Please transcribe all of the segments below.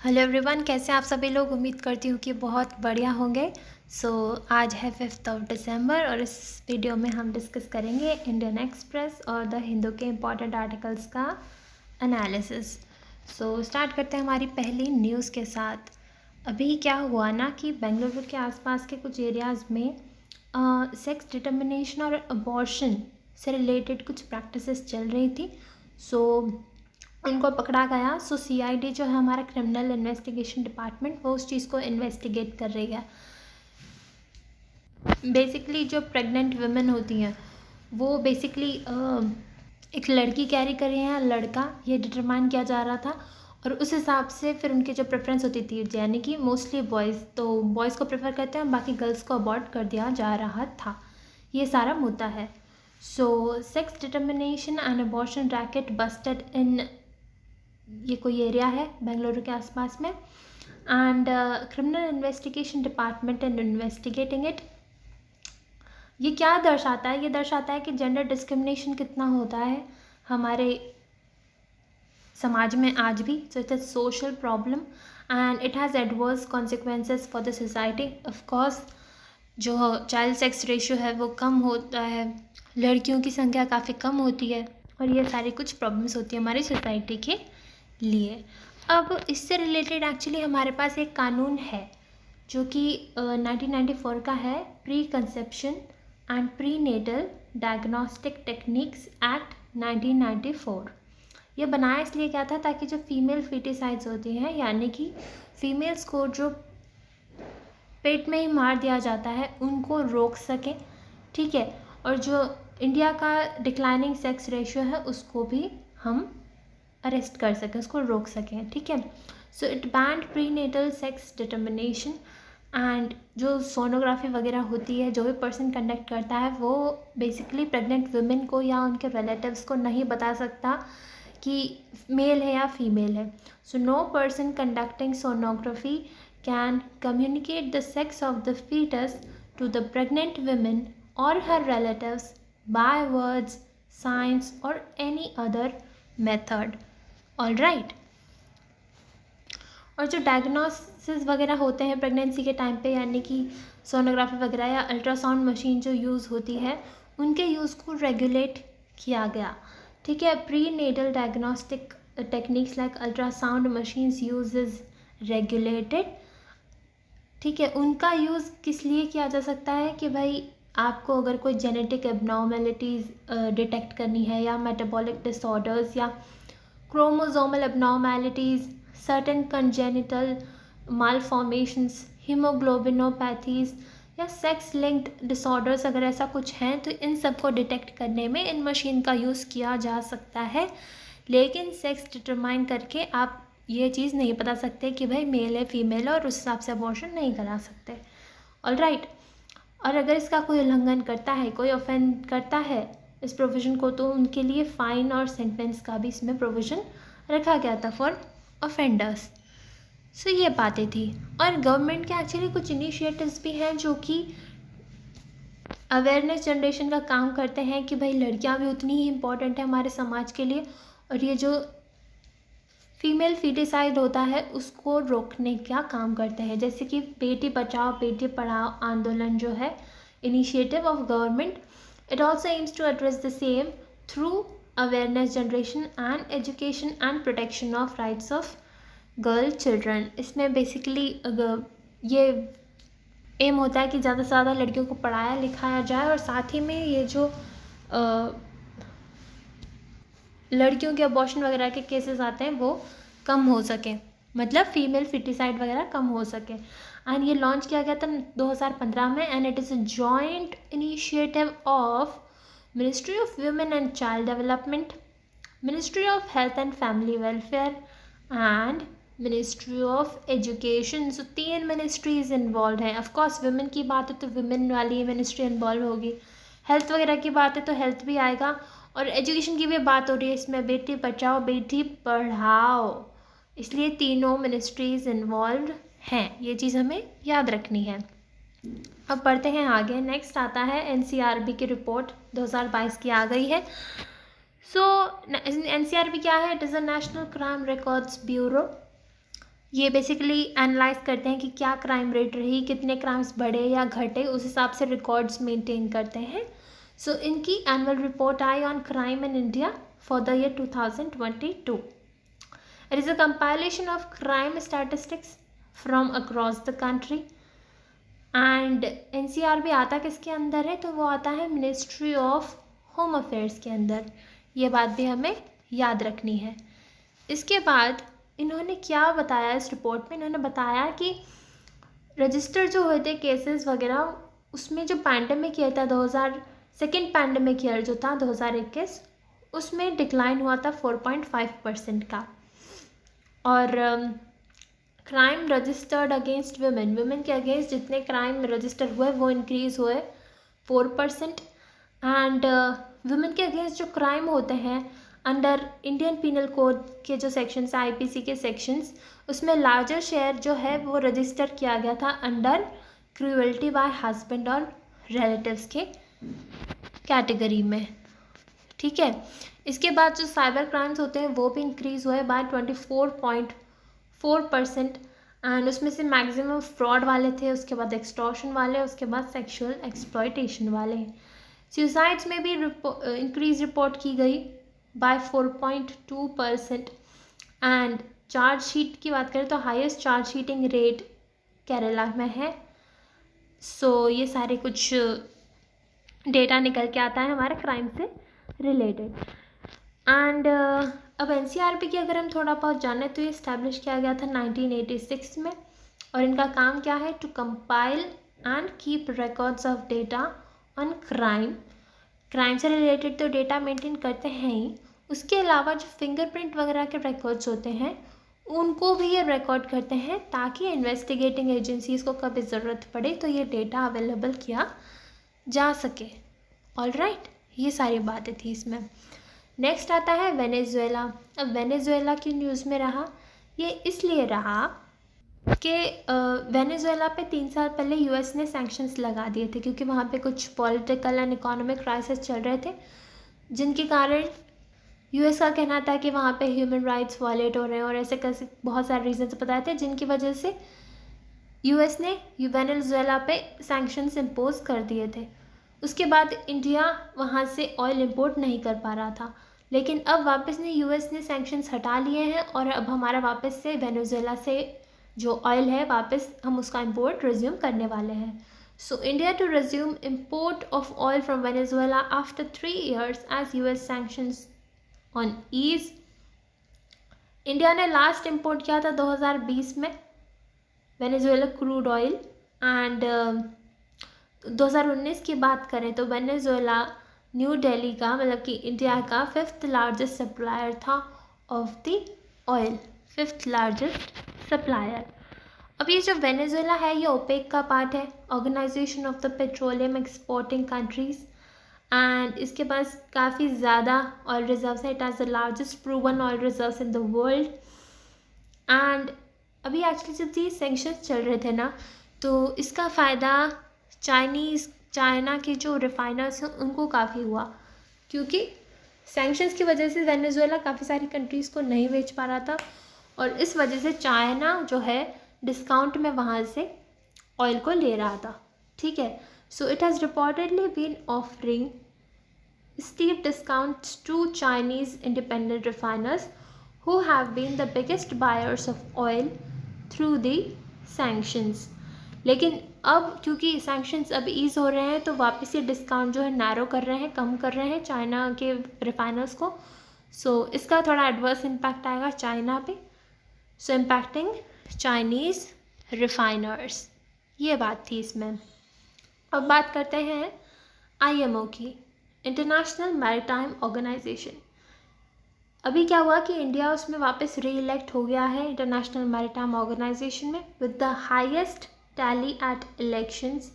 Hello everyone, कैसे आप सभी लोग। उम्मीद करती हूँ कि बहुत बढ़िया होंगे। आज है 5 दिसंबर और इस वीडियो में हम डिस्कस करेंगे इंडियन एक्सप्रेस और द हिंदू के इम्पॉर्टेंट आर्टिकल्स का एनालिसिस। स्टार्ट करते हैं हमारी पहली न्यूज़ के साथ। अभी क्या हुआ ना कि बेंगलुरु के आसपास के कुछ एरियाज़ में सेक्स डिटर्मिनेशन और अबॉर्शन से रिलेटेड कुछ प्रैक्टिसेस चल रही थी। उनको पकड़ा गया। सीआईडी जो है हमारा क्रिमिनल इन्वेस्टिगेशन डिपार्टमेंट, वो उस चीज़ को इन्वेस्टिगेट कर रही है। बेसिकली जो प्रेग्नेंट वुमेन होती हैं वो बेसिकली एक लड़की कैरी कर रही हैं या लड़का, ये डिटरमाइन किया जा रहा था। और उस हिसाब से फिर उनकी जो प्रेफरेंस होती थी, यानी कि मोस्टली बॉयज़, तो बॉयज़ को प्रेफर करते हैं, बाकी गर्ल्स को अबॉर्ट कर दिया जा रहा था। ये सारा मुद्दा है। Sex determination and abortion racket busted in, ये कोई एरिया है बेंगलुरु के आसपास में, and criminal investigation department and investigating it. ये क्या दर्शाता है? ये दर्शाता है कि जेंडर डिस्क्रिमिनेशन कितना होता है हमारे समाज में आज भी। So it's a social problem and it has adverse consequences for the society. Of course जो चाइल्ड सेक्स रेशियो है वो कम होता है, लड़कियों की संख्या काफ़ी कम होती है, और ये सारी कुछ प्रॉब्लम्स होती है हमारी सोसाइटी के लिए। अब इससे रिलेटेड एक्चुअली हमारे पास एक कानून है जो कि 1994 का है, preconception and prenatal diagnostic techniques act 1994। ये बनाया इसलिए क्या था ताकि जो फीमेल फीटिसाइड्स होती हैं, यानी कि फीमेल्स को जो पेट में ही मार दिया जाता है, उनको रोक सकें। ठीक है। और जो इंडिया का डिक्लाइनिंग सेक्स रेशियो है उसको भी हम अरेस्ट कर सकें, उसको रोक सकें। ठीक है। So it banned prenatal sex determination and जो सोनोग्राफी वगैरह होती है, जो भी पर्सन कंडक्ट करता है वो बेसिकली प्रेग्नेंट वुमेन को या उनके रिलेटिव्स को नहीं बता सकता कि मेल है या फीमेल है। So no person conducting sonography can communicate the sex of the fetus to the pregnant woman or her relatives by words, signs or any other method. All right. और जो डायग्नोसिस वगैरह होते हैं pregnancy के time पे, यानी कि sonography वगैरह या अल्ट्रासाउंड मशीन जो यूज़ होती है, उनके यूज़ को रेगुलेट किया गया। ठीक है। Prenatal diagnostic techniques like ultrasound machines use is regulated. ठीक है। उनका यूज़ किस लिए किया जा सकता है कि भाई आपको अगर कोई जेनेटिक एबनॉर्मेलिटीज़ डिटेक्ट करनी है, या मेटाबॉलिक डिसऑर्डर्स, या chromosomal abnormalities, certain congenital malformations, haemoglobinopathies या सेक्स लिंक्ड डिसऑर्डर्स, अगर ऐसा कुछ है तो इन सब को डिटेक्ट करने में इन मशीन का यूज़ किया जा सकता है। लेकिन सेक्स डिटरमाइन करके आप ये चीज़ नहीं बता सकते कि भाई मेल है फीमेल है, और उस हिसाब से अबॉर्शन नहीं करा सकते। All right. और अगर इसका कोई उल्लंघन करता है, कोई ऑफेंड करता है इस प्रोविज़न को, तो उनके लिए फ़ाइन और सेंटेंस का भी इसमें प्रोविज़न रखा गया था फॉर ऑफेंडर्स। सो ये बातें थी। और गवर्नमेंट के एक्चुअली कुछ इनिशिएटिव्स भी हैं जो कि अवेयरनेस जनरेशन का काम करते हैं कि भाई लड़कियां भी उतनी ही इम्पॉर्टेंट है हमारे समाज के लिए, और ये जो फीमेल फीटिसाइड होता है उसको रोकने का काम करते हैं। जैसे कि बेटी बचाओ बेटी पढ़ाओ आंदोलन जो है, initiative of government, it also aims to address the same through awareness generation and education and protection of rights of girl children. इसमें बेसिकली ये एम होता है कि ज़्यादा से ज़्यादा लड़कियों को पढ़ाया लिखाया जाए, और साथ ही में ये जो लड़कियों के अबॉर्शन वगैरह के केसेस आते हैं वो कम हो सके, मतलब फीमेल फिटिसाइड वगैरह कम हो सके। एंड ये लॉन्च किया गया था 2015 में, and it is a joint initiative of ministry of women and child development, ministry of health and family welfare and ministry of education. So 3 ministries involve हैं। ऑफकोर्स वुमेन की बात है तो वुमेन वाली मिनिस्ट्री इन्वॉल्व होगी, health वगैरह की बात है तो हेल्थ भी आएगा, और एजुकेशन की भी बात हो रही है इसमें, बेटी बचाओ बेटी पढ़ाओ, इसलिए तीनों मिनिस्ट्रीज इन्वॉल्व हैं। ये चीज़ हमें याद रखनी है। अब बढ़ते हैं आगे। नेक्स्ट आता है एनसीआरबी की रिपोर्ट 2022 की आ गई है। सो एनसीआरबी क्या है? It is a national crime records bureau. ये बेसिकली एनालाइज करते हैं कि क्या क्राइम रेट रही, कितने क्राइम्स बढ़े या घटे, उस हिसाब से रिकॉर्ड्स मेंटेन करते हैं। सो इनकी annual report I on crime in India for the year 2022। It is a compilation of crime statistics from across the country and NCRB आता किसके अंदर है, तो वो आता है मिनिस्ट्री ऑफ होम अफेयर्स के अंदर। ये बात भी हमें याद रखनी है। इसके बाद इन्होंने क्या बताया इस रिपोर्ट में, इन्होंने बताया कि रजिस्टर जो हुए थे केसेस वगैरह, उसमें जो पैंडमिक ईयर था 2000 पैंडमिक ईयर जो था 2021, उसमें डिक्लाइन हुआ था 4.5% का। और क्राइम रजिस्टर्ड अगेंस्ट वुमेन के अगेंस्ट जितने क्राइम रजिस्टर हुए वो इंक्रीज हुए 4%। एंड वुमेन के अगेंस्ट जो क्राइम होते हैं अंडर इंडियन पीनल कोड के जो सेक्शंस हैं, आईपीसी के सेक्शंस, उसमें लार्जर शेयर जो है वो रजिस्टर किया गया था अंडर क्रूएल्टी बाय हस्बैंड और रिलेटिव्स के कैटेगरी में। ठीक है। इसके बाद जो साइबर क्राइम्स होते हैं वो भी इंक्रीज़ हुए बाय 24.4%। एंड उसमें से मैक्सिमम फ्रॉड वाले थे, उसके बाद एक्सटॉर्शन वाले, उसके बाद सेक्सुअल एक्सप्लॉयटेशन वाले। सुसाइड्स में भी इंक्रीज रिपोर्ट की गई बाय 4.2%। एंड चार्ज शीट की बात करें तो highest charge sheeting rate Kerala में है। सो ये सारे कुछ डेटा निकल के आता है हमारे क्राइम से रिलेटेड। एंड अब एनसीआरबी की अगर हम थोड़ा बहुत जाने तो ये इस्टेब्लिश किया गया था 1986 में। और इनका काम क्या है, to compile and keep records of data on crime से रिलेटेड तो डेटा मेंटेन करते हैं ही, उसके अलावा जो फिंगरप्रिंट वगैरह के रिकॉर्ड्स होते हैं उनको भी ये रिकॉर्ड करते हैं ताकि इन्वेस्टिगेटिंग एजेंसीज़ को कभी ज़रूरत पड़े तो ये डेटा अवेलेबल किया जा सके। ऑलराइट, ये सारी बातें थी इसमें। नेक्स्ट आता है वेनेजुएला। अब वेनेजुएला की न्यूज़ में रहा, ये इसलिए रहा कि वेनेजुएला पे 3 साल पहले यूएस ने सैंक्शंस लगा दिए थे क्योंकि वहाँ पे कुछ पॉलिटिकल एंड इकोनॉमिक क्राइसिस चल रहे थे, जिनके कारण यूएस का कहना था कि वहाँ पे ह्यूमन राइट्स वायलेट हो रहे हैं और ऐसे कैसे बहुत सारे रीजंस बताए थे जिनकी वजह से यूएस ने वेनेजुएला पे सैंक्शंस इम्पोज कर दिए थे। उसके बाद इंडिया वहाँ से ऑयल इंपोर्ट नहीं कर पा रहा था, लेकिन अब वापस ने यूएस ने सैंक्शंस हटा लिए हैं और अब हमारा वापस से वेनेजुएला से जो ऑयल है वापस हम उसका इंपोर्ट रिज्यूम करने वाले हैं। So India to resume import of oil from Venezuela after 3 years as US sanctions on ease. India ने लास्ट इंपोर्ट किया था 2020 में वेनेजुएला क्रूड ऑयल। एंड 2019 की बात करें तो वेनेजुएला न्यू दिल्ली का मतलब कि इंडिया का 5th लार्जेस्ट सप्लायर था of the oil, 5th largest supplier. अब ये जो वेनेजुएला है ये ओपेक का पार्ट है, organisation of the petroleum exporting countries. And इसके पास काफ़ी ज़्यादा ऑयल रिजर्व्स है, it has the largest proven oil reserves in the world. And अभी एक्चुअली जब ये सैंक्शंस चल रहे थे ना तो इसका फ़ायदा चाइना के जो रिफाइनर्स हैं उनको काफ़ी हुआ, क्योंकि सैंक्शंस की वजह से वेनेजुएला काफ़ी सारी कंट्रीज़ को नहीं बेच पा रहा था और इस वजह से चाइना जो है डिस्काउंट में वहाँ से ऑयल को ले रहा था। ठीक है। So it has reportedly been offering steep discounts to Chinese independent refiners who have been the biggest buyers of oil through the sanctions। लेकिन अब क्योंकि सैंक्शंस अब ईज़ हो रहे हैं तो वापस ये डिस्काउंट जो है नैरो कर रहे हैं, कम कर रहे हैं चाइना के रिफाइनर्स को। सो इसका थोड़ा एडवर्स इम्पैक्ट आएगा चाइना पे, सो इम्पैक्टिंग चाइनीज़ रिफाइनर्स। ये बात थी इसमें। अब बात करते हैं आईएमओ की, इंटरनेशनल मैरीटाइम ऑर्गेनाइजेशन। अभी क्या हुआ कि इंडिया उसमें वापस री इलेक्ट हो गया है इंटरनेशनल मैरीटाइम ऑर्गेनाइजेशन में with the highest tally at elections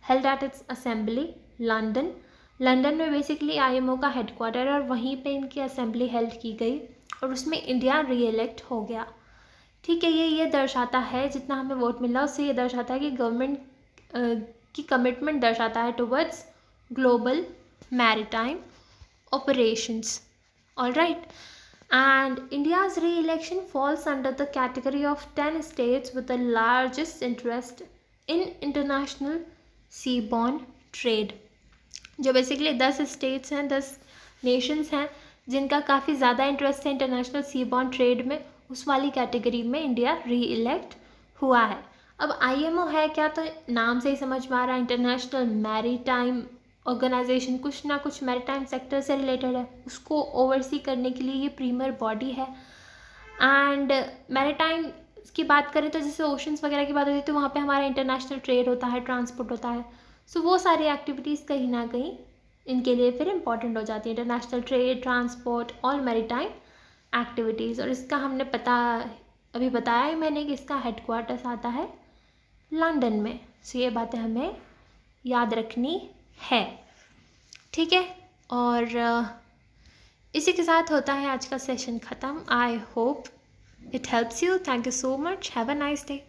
held at its assembly London में बेसिकली आईएमओ का हेडक्वार्टर है और वहीं पे इनकी असेंबली हेल्ड की गई और उसमें इंडिया री इलेक्ट हो गया। ठीक है, ये दर्शाता है, जितना हमें वोट मिला उससे ये दर्शाता है कि गवर्नमेंट की कमिटमेंट दर्शाता है towards global maritime operations. Alright. And India's re-election falls under the category of 10 states with the largest interest in international seaborne trade. जो बेसिकली 10 स्टेट्स हैं, 10 नेशंस हैं जिनका काफ़ी ज़्यादा इंटरेस्ट है इंटरनेशनल सीबॉर्न ट्रेड में, उस वाली कैटेगरी में इंडिया री इलेक्ट हुआ है. अब IMO है क्या, तो नाम से ही समझ में आ रहा है, इंटरनेशनल मैरीटाइम ऑर्गेनाइजेशन, कुछ ना कुछ मैरीटाइम सेक्टर से रिलेटेड है, उसको ओवरसी करने के लिए ये प्रीमियर बॉडी है. एंड मैरीटाइम की बात करें तो जैसे ओशंस वगैरह की बात होती है तो वहाँ पे हमारा इंटरनेशनल ट्रेड होता है, ट्रांसपोर्ट होता है. सो वो सारी एक्टिविटीज़ कहीं ना कहीं इनके लिए फिर इम्पॉर्टेंट हो जाती है, international trade, transport, all maritime activities. और इसका हमने अभी बताया ही मैंने कि इसका हेडक्वार्टर्स आता है लंदन में. सो ये बातें हमें याद रखनी है, ठीक है. और इसी के साथ होता है आज का सेशन ख़त्म. I hope it helps you. Thank you so much. Have a nice day.